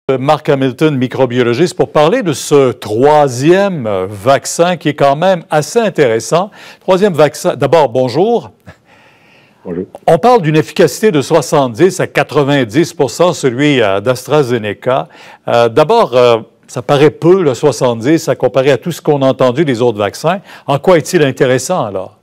Mark Hamilton, microbiologiste, pour parler de ce troisième vaccin qui est quand même assez intéressant. Troisième vaccin, d'abord, bonjour. Bonjour. On parle d'une efficacité de 70 à 90 %, celui d'AstraZeneca. D'abord, ça paraît peu, le 70, à comparer à tout ce qu'on a entendu des autres vaccins. En quoi est-il intéressant, alors?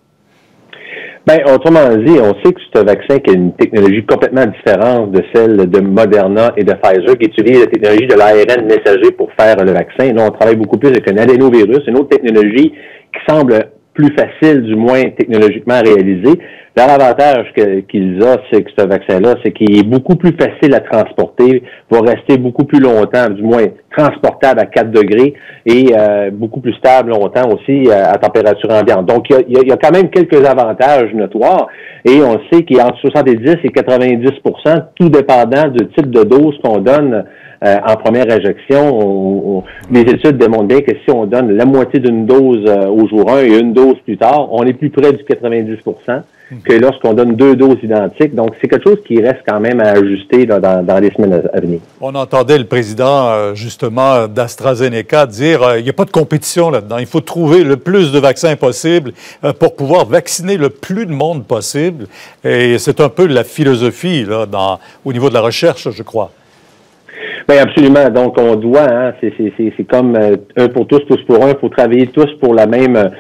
Bien, autrement dit, on sait que c'est un vaccin qui a une technologie complètement différente de celle de Moderna et de Pfizer, qui utilise la technologie de l'ARN messager pour faire le vaccin. Là, on travaille beaucoup plus avec un adénovirus, une autre technologie qui semble plus facile, du moins technologiquement réalisée. L'avantage qu'ils ont, c'est que ce vaccin-là, c'est qu'il est beaucoup plus facile à transporter, va rester beaucoup plus longtemps, du moins transportable à 4 degrés et beaucoup plus stable longtemps aussi à température ambiante. Donc, il y a quand même quelques avantages notoires et on sait qu'il y a entre 70 et 90 %, tout dépendant du type de dose qu'on donne en première injection. Les études démontrent bien que si on donne la moitié d'une dose au jour 1 et une dose plus tard, on est plus près du 90 % que lorsqu'on donne deux doses identiques. Donc, c'est quelque chose qui reste quand même à ajuster là, dans les semaines à venir. On entendait le président, justement, d'AstraZeneca dire il n'y a pas de compétition là-dedans. Il faut trouver le plus de vaccins possible pour pouvoir vacciner le plus de monde possible. Et c'est un peu la philosophie là, au niveau de la recherche, je crois. Bien, absolument. Donc, on doit, c'est comme un pour tous, tous pour un. Il faut travailler tous pour la même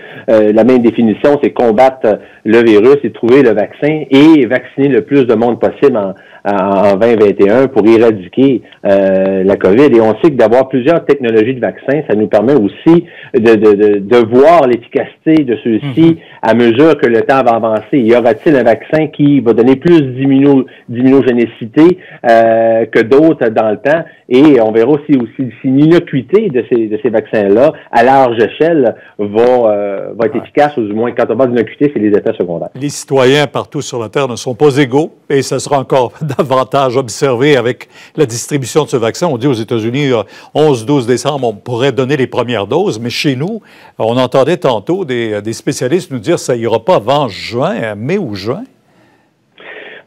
définition, c'est combattre le virus et trouver le vaccin et vacciner le plus de monde possible en 2021 pour éradiquer la COVID. Et on sait que d'avoir plusieurs technologies de vaccins, ça nous permet aussi de voir l'efficacité de ceux-ci à mesure que le temps va avancer. Y aura-t-il un vaccin qui va donner plus d'immunogénicité que d'autres dans le temps? Et on verra aussi si l'innocuité de ces vaccins-là, à large échelle, va être efficace, ou du moins, quand on parle d'innocuité, c'est les effets secondaires. Les citoyens partout sur la Terre ne sont pas égaux, et ça sera encore davantage observé avec la distribution de ce vaccin. On dit aux États-Unis, 11-12 décembre, on pourrait donner les premières doses, mais chez nous, on entendait tantôt des spécialistes nous dire que ça n'ira pas avant juin, mai ou juin.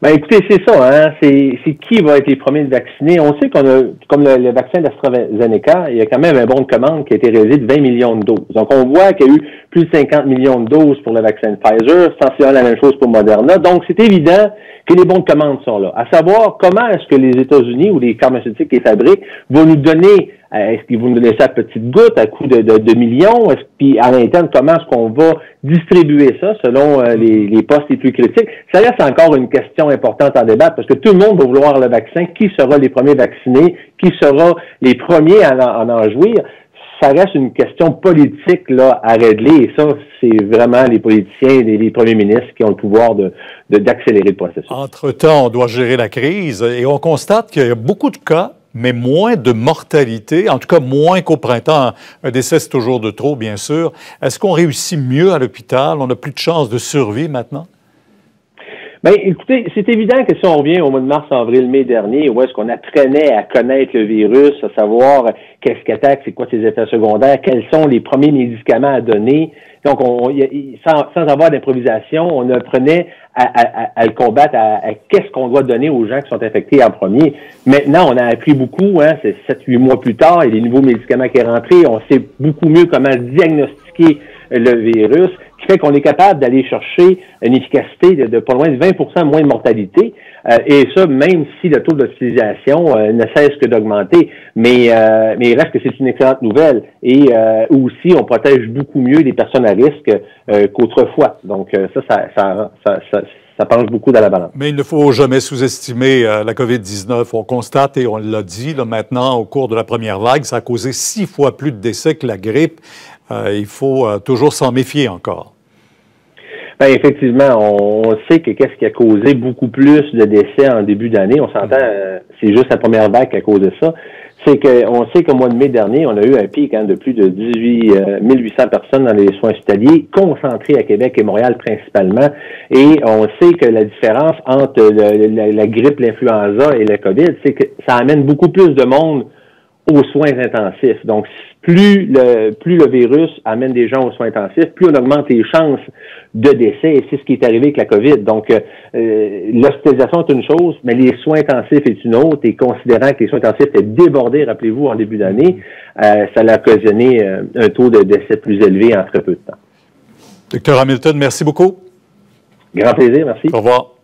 Ben écoutez, c'est ça, hein. C'est qui va être les premiers de vacciner. On sait qu'on a, comme le vaccin d'AstraZeneca, il y a quand même un bon de commande qui a été réalisé de 20 millions de doses. Donc, on voit qu'il y a eu plus de 50 millions de doses pour le vaccin de Pfizer, sensiblement la même chose pour Moderna. Donc, c'est évident que les bons de commande sont là. À savoir, comment est-ce que les États-Unis ou les pharmaceutiques qui les fabriquent vont nous donner, est-ce qu'ils vont nous donner ça à petites gouttes, à coût de millions? Puis à l'interne, comment est-ce qu'on va distribuer ça selon les postes les plus critiques? Ça reste encore une question importante à débattre parce que tout le monde va vouloir le vaccin. Qui sera les premiers vaccinés? Qui sera les premiers à en jouir? Ça reste une question politique là à régler et ça, c'est vraiment les politiciens, les premiers ministres qui ont le pouvoir d'accélérer le processus. Entre-temps, on doit gérer la crise et on constate qu'il y a beaucoup de cas, mais moins de mortalité, en tout cas moins qu'au printemps. Un décès, c'est toujours de trop, bien sûr. Est-ce qu'on réussit mieux à l'hôpital? On a plus de chances de survie maintenant? Bien, écoutez, c'est évident que si on revient au mois de mars, avril, mai dernier, où est-ce qu'on apprenait à connaître le virus, à savoir qu'est-ce qu'il attaque, c'est quoi ses effets secondaires, quels sont les premiers médicaments à donner. Donc, sans avoir d'improvisation, on apprenait à le combattre, à qu'est-ce qu'on doit donner aux gens qui sont infectés en premier. Maintenant, on a appris beaucoup, hein, c'est 7-8 mois plus tard, il y a des nouveaux médicaments qui sont rentrés, on sait beaucoup mieux comment diagnostiquer le virus, qui fait qu'on est capable d'aller chercher une efficacité de pas loin de 20 % moins de mortalité, et ça, même si le taux d'hospitalisation ne cesse que d'augmenter. Mais il reste que c'est une excellente nouvelle. Et aussi, on protège beaucoup mieux les personnes à risque qu'autrefois. Donc, ça penche beaucoup dans la balance. Mais il ne faut jamais sous-estimer la COVID-19. On constate, et on l'a dit là, maintenant, au cours de la première vague, ça a causé 6 fois plus de décès que la grippe. Il faut toujours s'en méfier encore. Bien, effectivement, on sait que qu'est-ce qui a causé beaucoup plus de décès en début d'année. On s'entend, c'est juste la première vague qui a causé ça. C'est qu'on sait qu'au mois de mai dernier, on a eu un pic de plus de 18 800 personnes dans les soins hospitaliers, concentrés à Québec et Montréal principalement. Et on sait que la différence entre la grippe, l'influenza et le COVID, c'est que ça amène beaucoup plus de monde aux soins intensifs. Donc, plus le virus amène des gens aux soins intensifs, plus on augmente les chances de décès, et c'est ce qui est arrivé avec la COVID. Donc, l'hospitalisation est une chose, mais les soins intensifs est une autre, et considérant que les soins intensifs étaient débordés, rappelez-vous, en début d'année, ça a occasionné un taux de décès plus élevé en très peu de temps. Dr. Hamilton, merci beaucoup. Grand plaisir, merci. Au revoir.